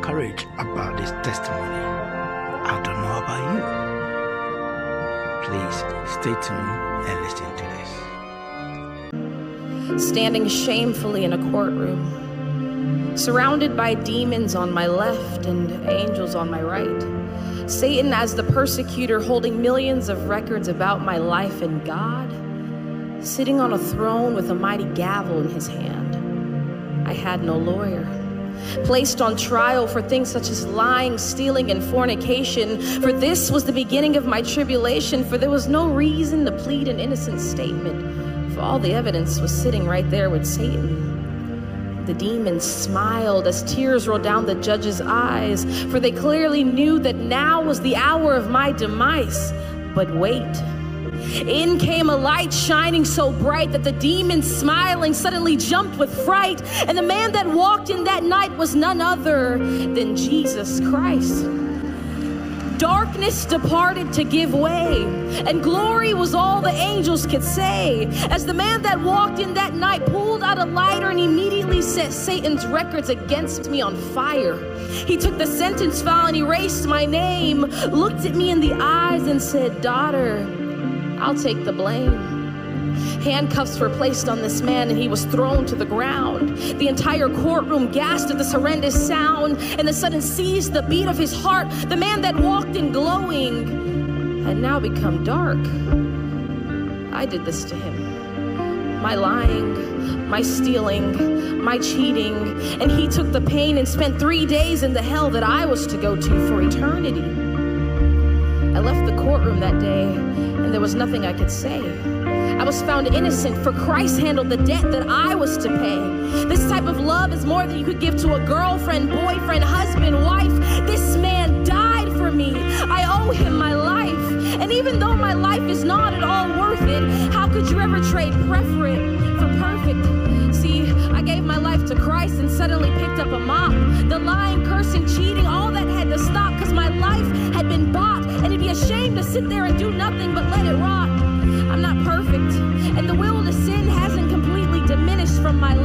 encouraged about this testimony. I don't know about you. Please stay tuned and listen to this. Standing shamefully in a courtroom, surrounded by demons on my left and angels on my right. Satan as the persecutor, holding millions of records about my life, and God sitting on a throne with a mighty gavel in his hand. I had no lawyer. Placed on trial for things such as lying, stealing, and fornication. For this was the beginning of my tribulation, for there was no reason to plead an innocent statement, for all the evidence was sitting right there with Satan. The demons smiled as tears rolled down the judge's eyes, for they clearly knew that now was the hour of my demise. But wait. In came a light shining so bright that the demons smiling suddenly jumped with fright. And the man that walked in that night was none other than Jesus Christ. Darkness departed to give way, and glory was all the angels could say, as the man that walked in that night pulled out a lighter and immediately set Satan's records against me on fire. He took the sentence file and erased my name, looked at me in the eyes and said, "Daughter, I'll take the blame." Handcuffs were placed on this man and he was thrown to the ground. The entire courtroom gasped at this horrendous sound, and the sudden seized the beat of his heart. The man that walked in glowing had now become dark. I did this to him. My lying, my stealing, my cheating, and he took the pain and spent 3 days in the hell that I was to go to for eternity. I left the courtroom that day and there was nothing I could say. I was found innocent, for Christ handled the debt that I was to pay. This type of love is more than you could give to a girlfriend, boyfriend, husband, wife. This man died for me. I owe him my life. And even though my life is not at all worth it, how could you ever trade preferent for perfect? See, I gave my life to Christ and suddenly picked up a mop. The lying, cursing, cheating, all that had to stop because my life had been bought. And it'd be a shame to sit there and do nothing but let it rot. I'm not perfect, and the will to sin hasn't completely diminished from my life.